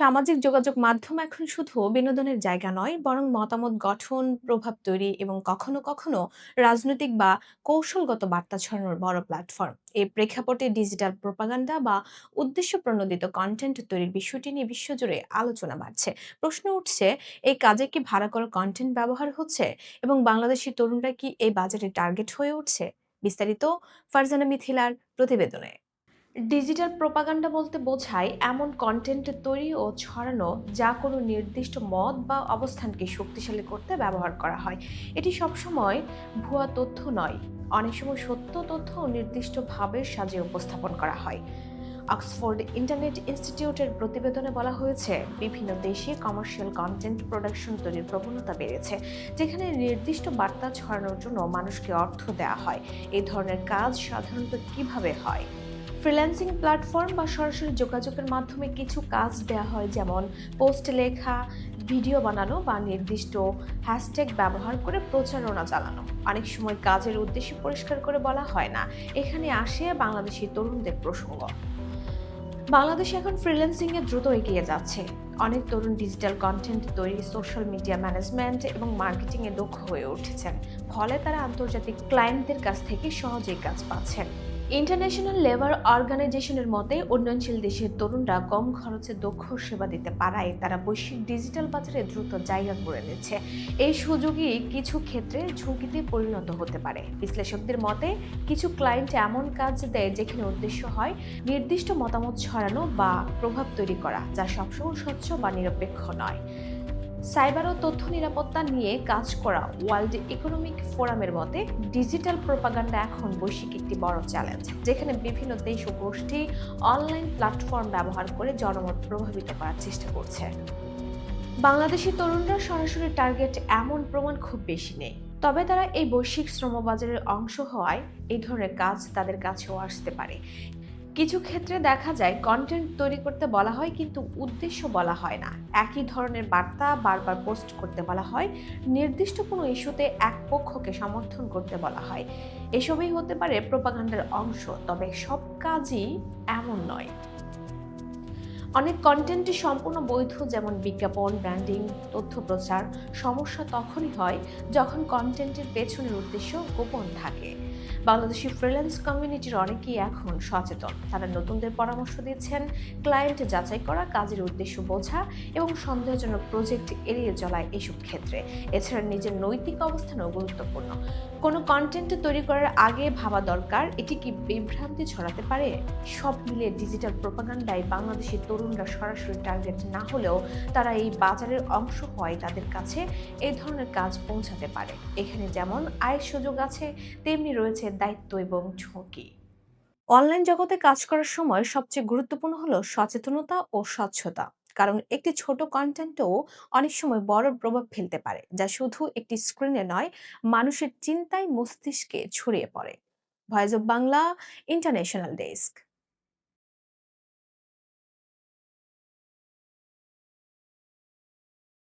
সামাজিক যোগাযোগ মাধ্যম এখন শুধু বিনোদনের জায়গা নয়, বরং মতামত গঠন, প্রভাব তৈরি এবং কখনো কখনো রাজনৈতিক বা কৌশলগত বার্তা ছড়ানোর বড় প্ল্যাটফর্ম। এই প্রেক্ষাপটে ডিজিটাল প্রোপাগান্ডা বা উদ্দেশ্য প্রণোদিত কন্টেন্ট তৈরির বিষয়টি নিয়ে বিশ্বজুড়ে আলোচনা বাড়ছে। প্রশ্ন উঠছে, এই কাজে কি ভাড়া করা কন্টেন্ট ব্যবহার হচ্ছে এবং বাংলাদেশি তরুণরা কি এই বাজারে টার্গেট হয়ে উঠছে? বিস্তারিত ফারজানা মিথিলার প্রতিবেদনে। ডিজিটাল প্রোপাগান্ডা বলতে বোঝায় এমন কন্টেন্ট তৈরি ও ছড়ানো যা কোনো নির্দিষ্ট মত বা অবস্থানকে শক্তিশালী করতে ব্যবহার করা হয়। এটি সবসময় ভুয়া তথ্য নয়, অনেক সময় সত্য তথ্য নির্দিষ্টভাবে সাজিয়ে উপস্থাপন করা হয়। অক্সফোর্ড ইন্টারনেট ইনস্টিটিউটের প্রতিবেদনে বলা হয়েছে, বিভিন্ন দেশে কমার্শিয়াল কন্টেন্ট প্রোডাকশন তৈরির প্রবণতা বেড়েছে, যেখানে নির্দিষ্ট বার্তা ছড়ানোর জন্য মানুষকে অর্থ দেওয়া হয়। এই ধরনের কাজ সাধারণত কিভাবে হয়? ফ্রিল্যান্সিং প্ল্যাটফর্ম বা সরাসরি যোগাযোগের মাধ্যমে কিছু কাজ দেয়া হয়, যেমন পোস্ট লেখা, ভিডিও বানানো বা নির্দিষ্ট হ্যাশট্যাগ ব্যবহার করে প্রচারণা চালানো। অনেক সময় কাজের উদ্দেশ্য পরিষ্কার করে বলা হয় না। এখানে আসে বাংলাদেশি তরুণদের প্রসঙ্গ। বাংলাদেশে এখন ফ্রিল্যান্সিং এ দ্রুত এগিয়ে যাচ্ছে। অনেক তরুণ ডিজিটাল কন্টেন্ট তৈরি, সোশ্যাল মিডিয়া ম্যানেজমেন্ট এবং মার্কেটিং এ দক্ষ হয়ে উঠেছেন। ফলে তারা আন্তর্জাতিক ক্লায়েন্টদের কাছ থেকে সহজেই কাজ পাচ্ছেন। ইন্টারন্যাশনাল লেবার অর্গানাইজেশনের মতে, উন্নয়নশীল দেশের তরুণরা কম খরচে দক্ষ সেবা দিতে পারায় তারা বৈশ্বিক ডিজিটাল বাজারে দ্রুত জায়গা করে নিচ্ছে। এই সুযোগই কিছু ক্ষেত্রে ঝুঁকিতে পরিণত হতে পারে। বিশ্লেষকদের মতে, কিছু ক্লায়েন্ট এমন কাজ দেয় যেখানে উদ্দেশ্য হয় নির্দিষ্ট মতামত ছড়ানো বা প্রভাব তৈরি করা, যা সবসময় স্বচ্ছ বা নিরপেক্ষ নয়। সাইবার ও তথ্য নিরাপত্তা নিয়ে কাজ করা ওয়ার্ল্ড ইকোনমিক ফোরামের মতে, ডিজিটাল প্রোপাগান্ডা এখন বৈশ্বিক একটি বড় চ্যালেঞ্জ, যেখানে বিভিন্ন দেশ ও গোষ্ঠী অনলাইন প্ল্যাটফর্ম ব্যবহার করে জনমত প্রভাবিত করার চেষ্টা করছে। বাংলাদেশি তরুণরা সরাসরি টার্গেট এমন প্রমাণ খুব বেশি নেই, তবে তারা এই বৈশ্বিক শ্রমবাজারের অংশ হওয়ায় এই ধরনের কাজ তাদের কাছেও আসতে পারে। কিছু ক্ষেত্রে দেখা যায় কন্টেন্ট তৈরি করতে বলা হয় কিন্তু উদ্দেশ্য বলা হয় না। একই ধরনের বার্তা বারবার পোস্ট করতে বলা হয়, নির্দিষ্ট কোনো ইস্যুতে এক পক্ষকে সমর্থন করতে বলা হয়। এসবই হতে পারে প্রোপাগান্ডার অংশ, তবে সব কাজই এমন নয়। অনেক কন্টেন্টই সম্পূর্ণ বৈধ, যেমন বিজ্ঞাপন, ব্র্যান্ডিং, তথ্য প্রচার। সমস্যা তখনই হয় যখন কন্টেন্টের পেছনের উদ্দেশ্য গোপন থাকে। বাংলাদেশি ফ্রিল্যান্স কমিউনিটির অনেকেই এখন সচেতন। তারা নতুনদের পরামর্শ দিচ্ছেন ক্লায়েন্ট যাচাই করা, কাজের উদ্দেশ্য বোঝা এবং সন্দেহজনক প্রজেক্ট এড়িয়ে চলায় এসব ক্ষেত্রে। এছাড়া নিজের নৈতিক অবস্থানও গুরুত্বপূর্ণ। কোনো কন্টেন্ট তৈরি করার আগে ভাবা দরকার, এটি কি বিভ্রান্তি ছড়াতে পারে। সব মিলিয়ে ডিজিটাল প্রোপাগান্ডায় বাংলাদেশি তরুণরা সরাসরি টার্গেট না হলেও তারা এই বাজারের অংশ হয়, তাদের কাছে এই ধরনের কাজ পৌঁছাতে পারে। এখানে যেমন আয়ের সুযোগ আছে, তেমনি রয়েছে দায়িত্ব এবং ঝুঁকি। অনলাইন জগতে কাজ করার সময় সবচেয়ে গুরুত্বপূর্ণ হলো সচেতনতা ও স্বচ্ছতা। কারণ একটি ছোট কন্টেন্টও অনেক সময় বড় প্রভাব ফেলতে পারে, যা শুধু একটি স্ক্রিনে নয়, মানুষের চিন্তায়, মস্তিষ্কে ছড়িয়ে পড়ে। Voice of Bangla, international desk.